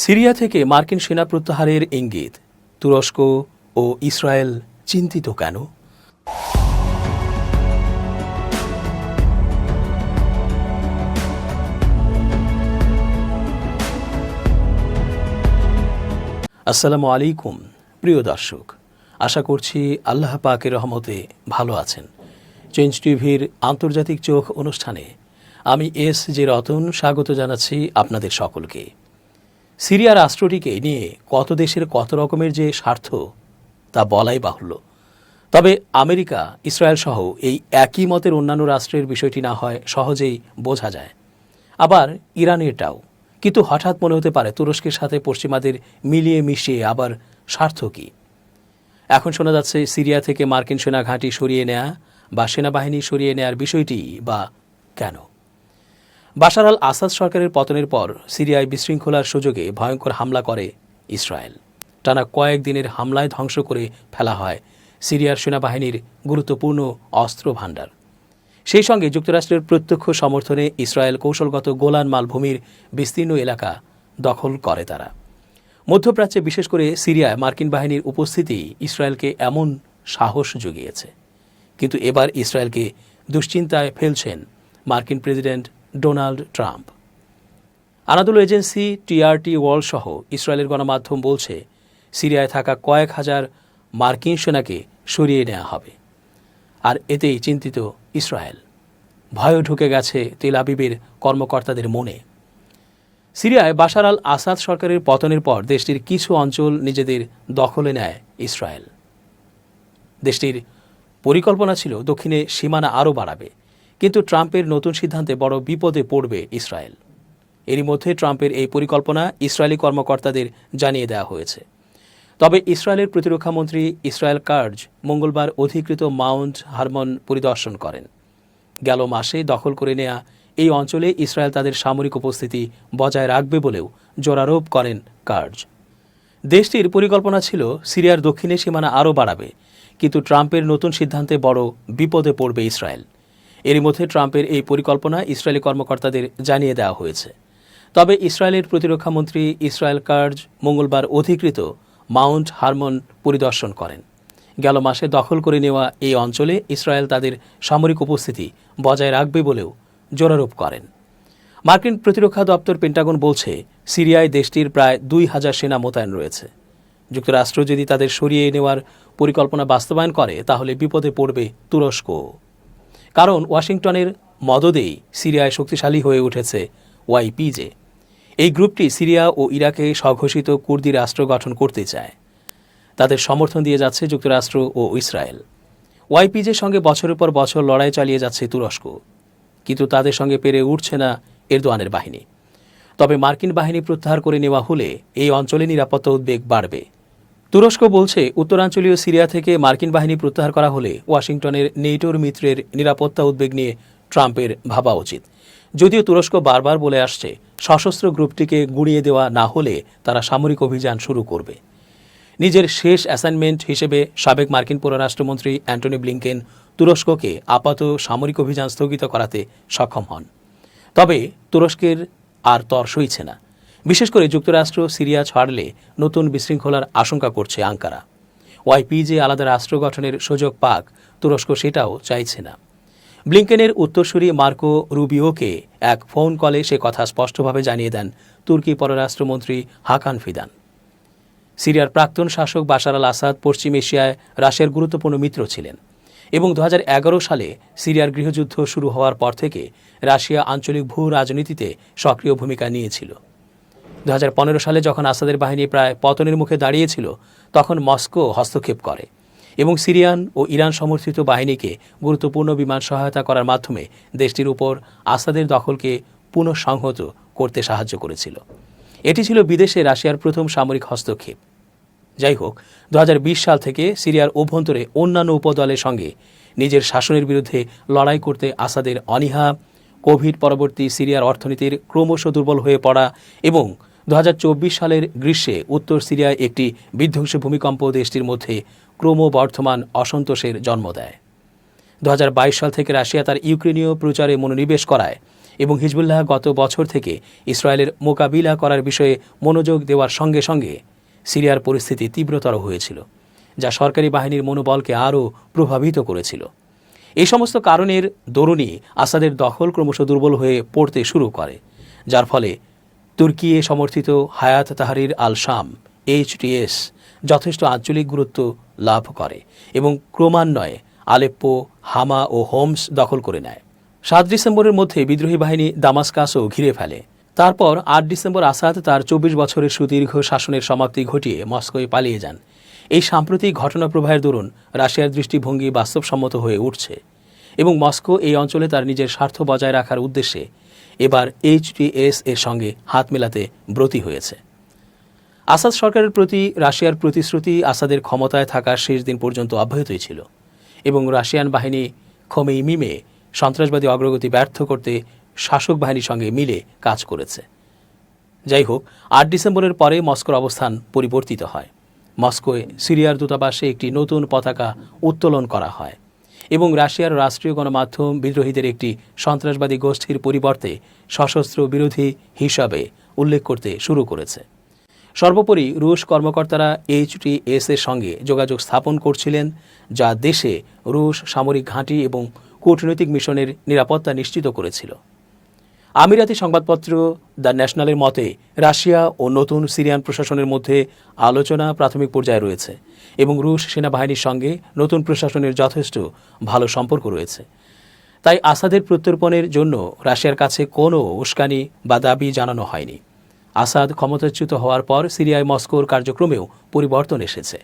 Syria থেকে মার্কিন সেনা প্রত্যাহারের ইঙ্গিত, তুরস্ক ও ইসরায়েল চিন্তিত কেন? আসসালামু আলাইকুম প্রিয় দর্শক, আশা করছি আল্লাহ পাকের রহমতে ভালো আছেন। চেঞ্জ টিভির আন্তর্জাতিক চোখ অনুষ্ঠানে আমি এস রতন স্বাগত জানাচ্ছি আপনাদের সকলকে। সিরিয়া রাষ্ট্রটিকে নিয়ে কত দেশের কত রকমের যে স্বার্থ তা বলাই বাহুল্য। তবে আমেরিকা, ইসরায়েল সহ এই একই মতের অন্যান্য রাষ্ট্রের বিষয়টি না হয় সহজেই বোঝা যায়। আবার ইরানেরটাও। কিন্তু হঠাৎ মনে হতে পারে তুরস্কের সাথে পশ্চিমাদের মিলিয়ে মিশিয়ে আবার স্বার্থ কী? এখন শোনা যাচ্ছে সিরিয়া থেকে মার্কিন সেনা ঘাঁটি সরিয়ে নেয়া বা সেনাবাহিনী সরিয়ে নেয়ার বিষয়টি বা কেন? বাশার আল আসাদ সরকারের পতনের পর সিরিয়ায় বিশৃঙ্খলার সুযোগে ভয়ঙ্কর হামলা করে ইসরায়েল। টানা কয়েকদিনের হামলায় ধ্বংস করে ফেলা হয় সিরিয়ার সেনাবাহিনীর গুরুত্বপূর্ণ অস্ত্র ভাণ্ডার। সেই সঙ্গে যুক্তরাষ্ট্রের প্রত্যক্ষ সমর্থনে ইসরায়েল কৌশলগত গোলান মালভূমির বিস্তীর্ণ এলাকা দখল করে। তারা মধ্যপ্রাচ্যে, বিশেষ করে সিরিয়ায় মার্কিন বাহিনীর উপস্থিতি ইসরায়েলকে এমন সাহস জুগিয়েছে। কিন্তু এবার ইসরায়েলকে দুশ্চিন্তায় ফেলছেন মার্কিন president Donald Trump. Anadolu agency, TRT world সহ ইসরায়েলের গণমাধ্যম বলছে, সিরিয়ায় থাকা কয়েক হাজার মার্কিন সেনাকে সরিয়ে নেওয়া হবে। আর এতেই চিন্তিত ইসরায়েল। ভয়ও ঢুকে গেছে তেল আবিবের কর্মকর্তাদের মনে। সিরিয়ায় বাশার আল আসাদ সরকারের পতনের পর দেশটির কিছু অঞ্চল নিজেদের দখলে নেয় ইসরায়েল। দেশটির পরিকল্পনা ছিল দক্ষিণে সীমানা আরও বাড়াবে, কিন্তু ট্রাম্পের নতুন সিদ্ধান্তে বড় বিপদে পড়বে ইসরায়েল। এরই মধ্যে ট্রাম্পের এই পরিকল্পনা ইসরায়েলি কর্মকর্তাদের জানিয়ে দেওয়া হয়েছে। তবে ইসরায়েলের প্রতিরক্ষামন্ত্রী ইসরায়েল কার্জ মঙ্গলবার অধিকৃত মাউন্ট হারমন পরিদর্শন করেন। গেল মাসে দখল করে নেয়া এই অঞ্চলে ইসরায়েল তাদের সামরিক উপস্থিতি বজায় রাখবে বলেও জোরারোপ করেন কার্জ। দেশটির পরিকল্পনা ছিল সিরিয়ার দক্ষিণে সীমানা আরও বাড়াবে, কিন্তু ট্রাম্পের নতুন সিদ্ধান্তে বড় বিপদে পড়বে ইসরায়েল। এরই মধ্যে ট্রাম্পের এই পরিকল্পনা ইসরায়েলি কর্মকর্তাদের জানিয়ে দেওয়া হয়েছে। তবে ইসরায়েলের প্রতিরক্ষামন্ত্রী ইসরায়েল কার্জ মঙ্গলবার অধিকৃত মাউন্ট হারমন পরিদর্শন করেন। গেল মাসে দখল করে নেওয়া এই অঞ্চলে ইসরায়েল তাদের সামরিক উপস্থিতি বজায় রাখবে বলেও জোরারোপ করেন। মার্কিন প্রতিরক্ষা দপ্তর পেন্টাগন বলছে, সিরিয়ায় দেশটির প্রায় ২,০০০ সেনা মোতায়েন রয়েছে। যুক্তরাষ্ট্র যদি তাদের সরিয়ে নেওয়ার পরিকল্পনা বাস্তবায়ন করে তাহলে বিপদে পড়বে তুরস্ক। কারণ ওয়াশিংটনের মদদেই সিরিয়ায় শক্তিশালী হয়ে উঠেছে ওয়াইপিজে। এই গ্রুপটি সিরিয়া ও ইরাকে স্বঘোষিত কুর্দি রাষ্ট্র গঠন করতে চায়। তাদের সমর্থন দিয়ে যাচ্ছে যুক্তরাষ্ট্র ও ইসরায়েল। ওয়াইপিজের সঙ্গে বছরের পর বছর লড়াই চালিয়ে যাচ্ছে তুরস্ক, কিন্তু তাদের সঙ্গে পেরে উঠছে না এরদোয়ানের বাহিনী। তবে মার্কিন বাহিনী প্রত্যাহার করে নেওয়া হলে এই অঞ্চলে নিরাপত্তা উদ্বেগ বাড়বে। তুরস্ক বলছে, উত্তরাঞ্চলীয় সিরিয়া থেকে মার্কিন বাহিনী প্রত্যাহার করা হলে ওয়াশিংটনের নেটোর মিত্রের নিরাপত্তা উদ্বেগ নিয়ে ট্রাম্পের ভাবা উচিত। যদিও তুরস্ক বারবার বলে আসছে, সশস্ত্র গ্রুপটিকে গুঁড়িয়ে দেওয়া না হলে তারা সামরিক অভিযান শুরু করবে। নিজের শেষ অ্যাসাইনমেন্ট হিসেবে সাবেক মার্কিন পররাষ্ট্রমন্ত্রী অ্যান্টনি ব্লিংকেন তুরস্ককে আপাত সামরিক অভিযান স্থগিত করাতে সক্ষম হন। তবে তুরস্কের আর তর সইছে না। বিশেষ করে যুক্তরাষ্ট্র সিরিয়া ছাড়লে নতুন বিশৃঙ্খলার আশঙ্কা করছে আঙ্কারা। ওয়াইপিজে আলাদা রাষ্ট্র গঠনের সুযোগ পাক তুরস্ক, সেটাও চাইছে না। ব্লিংকেনের উত্তরসূরি মার্কো রুবিওকে এক ফোন কলে সে কথা স্পষ্টভাবে জানিয়ে দেন তুর্কি পররাষ্ট্রমন্ত্রী হাকান ফিদান। সিরিয়ার প্রাক্তন শাসক বাশার আল আসাদ পশ্চিম এশিয়ায় রাশিয়ার গুরুত্বপূর্ণ মিত্র ছিলেন এবং ২০১১ সালে সিরিয়ার গৃহযুদ্ধ শুরু হওয়ার পর থেকে রাশিয়া আঞ্চলিক ভূ রাজনীতিতে সক্রিয় ভূমিকা নিয়েছিল। ২০১৫ সালে যখন আসাদের বাহিনী প্রায় পতনের মুখে দাঁড়িয়েছিল, তখন মস্কো হস্তক্ষেপ করে এবং সিরিয়ান ও ইরান সমর্থিত বাহিনীকে গুরুত্বপূর্ণ বিমান সহায়তা করার মাধ্যমে দেশটির উপর আসাদের দখলকে পুনঃসংহত করতে সাহায্য করেছিল। এটি ছিল বিদেশে রাশিয়ার প্রথম সামরিক হস্তক্ষেপ। যাই হোক, ২০২০ সাল থেকে সিরিয়ার অভ্যন্তরে অন্যান্য উপদলের সঙ্গে নিজের শাসনের বিরুদ্ধে লড়াই করতে আসাদের অনীহা, কোভিড পরবর্তী সিরিয়ার অর্থনীতির ক্রমশ দুর্বল হয়ে পড়া এবং ২০২৪ সালের গ্রীষ্মে উত্তর সিরিয়ায় একটি বিধ্বংসী ভূমিকম্প দেশটির মধ্যে ক্রমবর্ধমান অসন্তোষের জন্ম দেয়। ২০২২ সাল থেকে রাশিয়া তার ইউক্রেনীয় প্রচারে মনোনিবেশ করায় এবং হিজবুল্লাহ গত বছর থেকে ইসরায়েলের মোকাবিলা করার বিষয়ে মনোযোগ দেওয়ার সঙ্গে সঙ্গে সিরিয়ার পরিস্থিতি তীব্রতর হয়েছিল, যা সরকারি বাহিনীর মনোবলকে আরও প্রভাবিত করেছিল। এই সমস্ত কারণের দরুনই আসাদের দখল ক্রমশ দুর্বল হয়ে পড়তে শুরু করে, যার ফলে তুর্কি সমর্থিত হায়াত তাহরির আল শাম HTS যথেষ্ট আঞ্চলিক গুরুত্ব লাভ করে এবং ক্রমান্বয়ে আলেপ্পো, হামা ও হোমস দখল করে নেয়। 7 ডিসেম্বরের মধ্যে বিদ্রোহী বাহিনী দামাস্কাসও ঘিরে ফেলে। তারপর 8 ডিসেম্বর আসাদ তার 24 বছরের সুদীর্ঘ শাসনের সমাপ্তি ঘটিয়ে মস্কোয় পালিয়ে যান। এই সাম্প্রতিক ঘটনা প্রবাহের দরুন রাশিয়ার দৃষ্টিভঙ্গি বাস্তবসম্মত হয়ে উঠছে এবং মস্কো এই অঞ্চলে তার নিজের স্বার্থ বজায় রাখার উদ্দেশ্যে এবার HTS এর সঙ্গে হাত মেলাতে ব্রতী হয়েছে। আসাদ সরকারের প্রতি রাশিয়ার প্রতিশ্রুতি আসাদের ক্ষমতায় থাকার শেষ দিন পর্যন্ত অব্যাহতই ছিল এবং রাশিয়ান বাহিনী খোমেইমিমে সন্ত্রাসবাদী অগ্রগতি ব্যর্থ করতে শাসক বাহিনীর সঙ্গে মিলে কাজ করেছে। যাই হোক, 8 ডিসেম্বরের পরে মস্কোর অবস্থান পরিবর্তিত হয়। মস্কোয় সিরিয়ার দূতাবাসে একটি নতুন পতাকা উত্তোলন করা হয় এবং রাশিয়ার রাষ্ট্রীয় গণমাধ্যম বিদ্রোহীদের একটি সন্ত্রাসবাদী গোষ্ঠীর পরিবর্তে সশস্ত্র বিরোধী হিসাবে উল্লেখ করতে শুরু করেছে। সর্বোপরি রুশ কর্মকর্তারা HTS এর সঙ্গে যোগাযোগ স্থাপন করছিলেন, যা দেশে রুশ সামরিক ঘাঁটি এবং কূটনৈতিক মিশনের নিরাপত্তা নিশ্চিত করেছিল। আমিরাতি সংবাদপত্র দ্য ন্যাশনালের মতে রাশিয়া ও নতুন সিরিয়ান প্রশাসনের মধ্যে আলোচনা প্রাথমিক পর্যায়ে রয়েছে এবং রুশ সেনাবাহিনীর সঙ্গে নতুন প্রশাসনের যথেষ্ট ভালো সম্পর্ক রয়েছে। তাই আসাদের প্রত্যর্পণের জন্য রাশিয়ার কাছে কোনো উস্কানি বা দাবি জানানো হয়নি। আসাদ ক্ষমতাচ্যুত হওয়ার পর সিরিয়ায় মস্কোর কার্যক্রমেও পরিবর্তন এসেছে।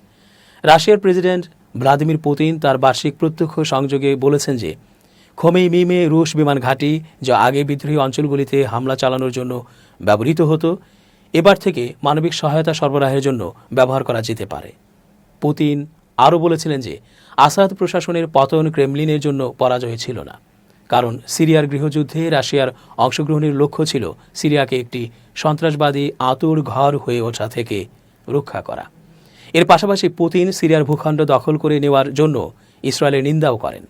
রাশিয়ার প্রেসিডেন্ট ভ্লাদিমির পুতিন তার বার্ষিক প্রত্যক্ষ সংযোগে বলেছেন যে খোমেইমিমে রুশ বিমান ঘাঁটি, যা আগে বিদ্রোহী অঞ্চলগুলিতে হামলা চালানোর জন্য ব্যবহৃত হতো, এবার থেকে মানবিক সহায়তা সরবরাহের জন্য ব্যবহার করা যেতে পারে। পুতিন আরও বলেছিলেন যে আসাদ প্রশাসনের পতন ক্রেমলিনের জন্য পরাজয় ছিল না, কারণ সিরিয়ার গৃহযুদ্ধে রাশিয়ার অংশগ্রহণের লক্ষ্য ছিল সিরিয়াকে একটি সন্ত্রাসবাদী আঁতুড় ঘর হয়ে ওঠা থেকে রক্ষা করা। এর পাশাপাশি পুতিন সিরিয়ার ভূখণ্ড দখল করে নেওয়ার জন্য ইসরায়েলের নিন্দাও করেন।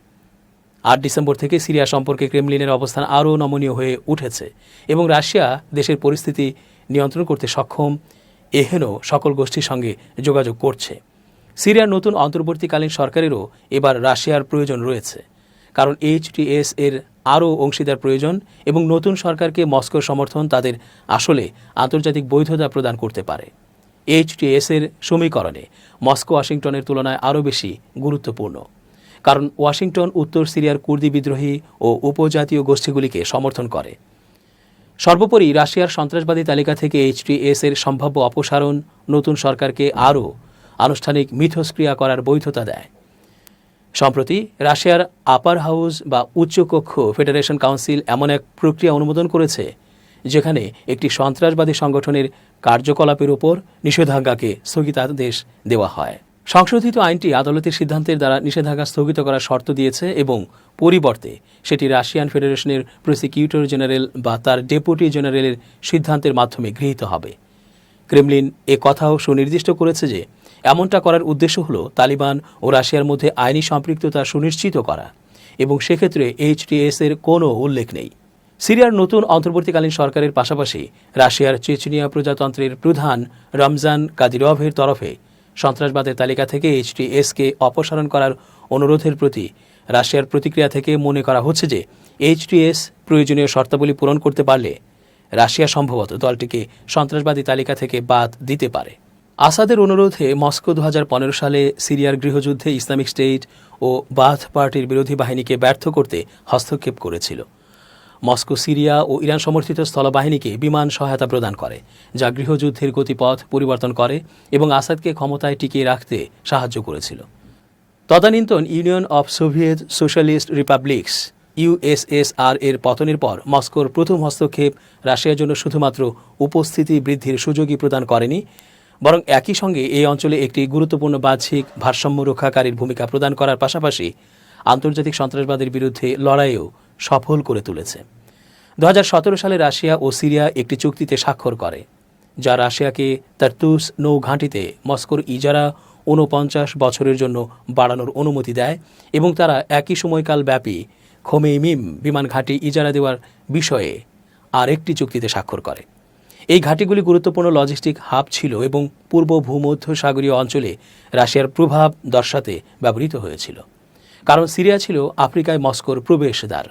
8 ডিসেম্বর থেকে সিরিয়া সম্পর্কে ক্রেমলিনের অবস্থান আরও নমনীয় হয়ে উঠেছে এবং রাশিয়া দেশের পরিস্থিতি নিয়ন্ত্রণ করতে সক্ষম এহেন সকল গোষ্ঠীর সঙ্গে যোগাযোগ করছে। সিরিয়ার নতুন অন্তর্বর্তীকালীন সরকারেরও এবার রাশিয়ার প্রয়োজন রয়েছে, কারণ HTS এর আরও অংশীদার প্রয়োজন এবং নতুন সরকারকে মস্কোর সমর্থন তাদের আসলে আন্তর্জাতিক বৈধতা প্রদান করতে পারে। HTS এর সমীকরণে মস্কো ওয়াশিংটনের তুলনায় আরও বেশি গুরুত্বপূর্ণ, কারণ ওয়াশিংটন উত্তর সিরিয়ার কুর্দি বিদ্রোহী ও উপজাতীয় গোষ্ঠীগুলিকে সমর্থন করে। সর্বোপরি রাশিয়ার সন্ত্রাসবাদী তালিকা থেকে HTS এর সম্ভাব্য অপসারণ নতুন সরকারকে আরও আনুষ্ঠানিক মিথস্ক্রিয়া করার বৈধতা দেয়। সম্প্রতি রাশিয়ার আপার হাউস বা উচ্চকক্ষ ফেডারেশন কাউন্সিল এমন এক প্রক্রিয়া অনুমোদন করেছে যেখানে একটি সন্ত্রাসবাদী সংগঠনের কার্যকলাপের উপর নিষেধাজ্ঞাকে স্থগিতাদেশ দেওয়া হয়। সংশোধিত আইনটি আদালতের সিদ্ধান্তের দ্বারা নিষেধাজ্ঞা স্থগিত করার শর্ত দিয়েছে এবং পরিবর্তে সেটি রাশিয়ান ফেডারেশনের প্রসিকিউটর জেনারেল বা তার ডেপুটি জেনারেলের সিদ্ধান্তের মাধ্যমে গৃহীত হবে। ক্রেমলিন এ কথাও সুনির্দিষ্ট করেছে যে এমনটা করার উদ্দেশ্য হল তালিবান ও রাশিয়ার মধ্যে আইনি সম্পৃক্ততা সুনিশ্চিত করা এবং সেক্ষেত্রে HTS এর কোনো উল্লেখ নেই। সিরিয়ার নতুন অন্তর্বর্তীকালীন সরকারের পাশাপাশি রাশিয়ার চেচনিয়া প্রজাতন্ত্রের প্রধান রমজান কাদিরভের তরফে সন্ত্রাসবাদের তালিকা থেকে HTS-কে অপসারণ করার অনুরোধের প্রতি রাশিয়ার প্রতিক্রিয়া থেকে মনে করা হচ্ছে যে HTS প্রয়োজনীয় শর্তাবলী পূরণ করতে পারলে রাশিয়া সম্ভবত দলটিকে সন্ত্রাসবাদী তালিকা থেকে বাদ দিতে পারে। আসাদের অনুরোধে মস্কো 2015 সালে সিরিয়ার গৃহযুদ্ধে ইসলামিক স্টেট ও বাথ পার্টির বিরোধী বাহিনীকে ব্যর্থ করতে হস্তক্ষেপ করেছিল। মস্কো সিরিয়া ও ইরান সমর্থিত স্থলবাহিনীকে বিমান সহায়তা প্রদান করে, যা গৃহযুদ্ধের গতিপথ পরিবর্তন করে এবং আসাদকে ক্ষমতায় টিকিয়ে রাখতে সাহায্য করেছিল। তদানীন্তন Union of Soviet Socialist Republics USSR এর পতনের পর মস্কোর প্রথম হস্তক্ষেপ রাশিয়ার জন্য শুধুমাত্র উপস্থিতি বৃদ্ধির সুযোগই প্রদান করেনি, বরং একই সঙ্গে এই অঞ্চলে একটি গুরুত্বপূর্ণ বাহ্যিক ভারসাম্য রক্ষাকারীর ভূমিকা প্রদান করার পাশাপাশি আন্তর্জাতিক সন্ত্রাসবাদের বিরুদ্ধে লড়াইও সফল করে তুলেছে। 2017 সালে রাশিয়া ও সিরিয়া একটি চুক্তিতে স্বাক্ষর করে, যা রাশিয়াকে তার তুস নৌ ঘাঁটিতে মস্কোর ইজারা 49 বছরের জন্য বাড়ানোর অনুমতি দেয় এবং তারা একই সময়কাল ব্যাপী খোমেইমিম বিমান ঘাঁটি ইজারা দেওয়ার বিষয়ে আরেকটি চুক্তিতে স্বাক্ষর করে। এই ঘাঁটিগুলি গুরুত্বপূর্ণ লজিস্টিক হাব ছিল এবং পূর্ব ভূমধ্য সাগরীয় অঞ্চলে রাশিয়ার প্রভাব দর্শাতে ব্যবহৃত হয়েছিল, কারণ সিরিয়া ছিল আফ্রিকায় মস্কোর প্রবেশদ্বার।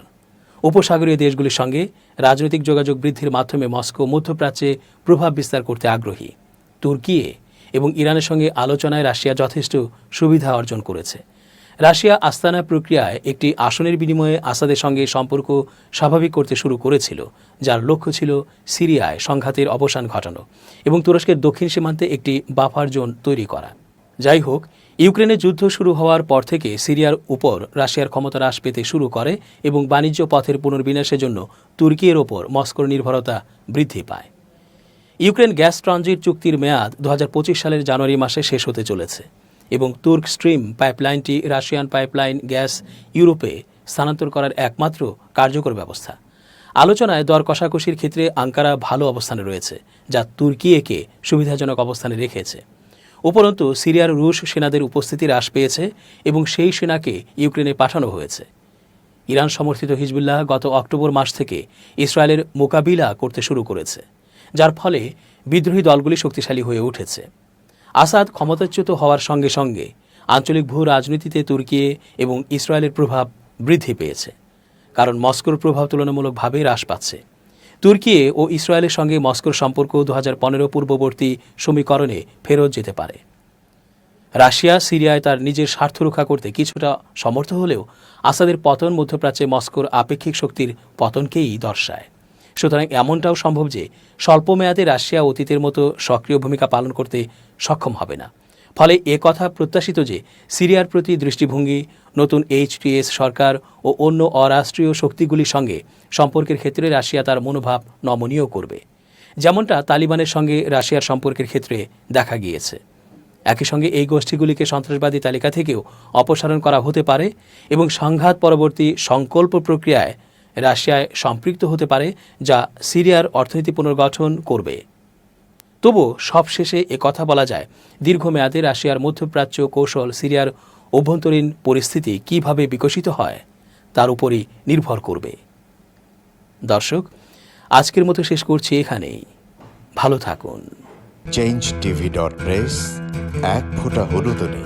উপসাগরীয় দেশগুলির সঙ্গে রাজনৈতিক যোগাযোগ বৃদ্ধির মাধ্যমে মস্কো মধ্যপ্রাচ্যে প্রভাব বিস্তার করতে আগ্রহী। তুর্কি এবং ইরানের সঙ্গে আলোচনায় রাশিয়া যথেষ্ট সুবিধা অর্জন করেছে। রাশিয়া আস্তানা প্রক্রিয়ায় একটি আসনের বিনিময়ে আসাদের সঙ্গে সম্পর্ক স্বাভাবিক করতে শুরু করেছিল, যার লক্ষ্য ছিল সিরিয়ায় সংঘাতের অবসান ঘটানো এবং তুরস্কের দক্ষিণ সীমান্তে একটি বাফার জোন তৈরি করা। যাই হোক, ইউক্রেনে যুদ্ধ শুরু হওয়ার পর থেকে সিরিয়ার উপর রাশিয়ার ক্ষমতা হ্রাস পেতে শুরু করে এবং বাণিজ্য পথের পুনর্বিন্যাসের জন্য তুর্কির ওপর মস্কোর নির্ভরতা বৃদ্ধি পায়। ইউক্রেন গ্যাস ট্রানজিট চুক্তির মেয়াদ 2025 সালের জানুয়ারি মাসে শেষ হতে চলেছে এবং তুর্ক স্ট্রিম পাইপলাইনটি রাশিয়ান পাইপলাইন গ্যাস ইউরোপে স্থানান্তর করার একমাত্র কার্যকর ব্যবস্থা। আলোচনায় দর কষাকষির ক্ষেত্রে আঙ্কারা ভালো অবস্থানে রয়েছে, যা তুর্কিকে সুবিধাজনক অবস্থানে রেখেছে। উপরন্তু সিরিয়ার রুশ সেনাদের উপস্থিতি হ্রাস পেয়েছে এবং সেই সেনাকে ইউক্রেনে পাঠানো হয়েছে। ইরান সমর্থিত হিজবুল্লাহ গত অক্টোবর মাস থেকে ইসরায়েলের মোকাবিলা করতে শুরু করেছে, যার ফলে বিদ্রোহী দলগুলি শক্তিশালী হয়ে উঠেছে। আসাদ ক্ষমতাচ্যুত হওয়ার সঙ্গে সঙ্গে আঞ্চলিক ভূ রাজনীতিতে তুর্কি এবং ইসরায়েলের প্রভাব বৃদ্ধি পেয়েছে, কারণ মস্কোর প্রভাব তুলনামূলকভাবে হ্রাস পাচ্ছে। তুর্কি ও ইসরায়েলের সঙ্গে মস্কোর সম্পর্ক 2015 পূর্ববর্তী সমীকরণে ফেরত যেতে পারে। রাশিয়া সিরিয়ায় তার নিজের স্বার্থ রক্ষা করতে কিছুটা সমর্থ হলেও আসাদের পতন মধ্যপ্রাচ্যে মস্কোর আপেক্ষিক শক্তির পতনকেই দর্শায়। সুতরাং এমনটাও সম্ভব যে স্বল্পমেয়াদে রাশিয়া অতীতের মতো সক্রিয় ভূমিকা পালন করতে সক্ষম হবে না। ফলে কথা প্রত্যাশিত যে সিরিয়ার প্রতি দৃষ্টিভঙ্গি নতুন HTS সরকার ও অন্য অরাষ্ট্রীয় শক্তিগুলির সঙ্গে সম্পর্কের ক্ষেত্রে রাশিয়া তার মনোভাব নমনীয় করবে, যেমনটা তালিবানের সঙ্গে রাশিয়ার সম্পর্কের ক্ষেত্রে দেখা গিয়েছে। একই সঙ্গে এই গোষ্ঠীগুলিকে সন্ত্রাসবাদী তালিকা থেকেও অপসারণ করা হতে পারে এবং সংঘাত পরবর্তী সংকল্প প্রক্রিয়ায় রাশিয়ায় সম্পৃক্ত হতে পারে, যা সিরিয়ার অর্থনীতি পুনর্গঠন করবে। তবু সবশেষে কথা বলা যায়, দীর্ঘমেয়াদে রাশিয়ার মধ্যপ্রাচ্য কৌশল সিরিয়ার অভ্যন্তরীণ পরিস্থিতি কিভাবে বিকশিত হয় তার উপরই নির্ভর করবে। দর্শক, আজকের মতো শেষ করছি এখানেই। ভালো থাকুন। changetv.press এক ফোঁটা হলুদও নেই।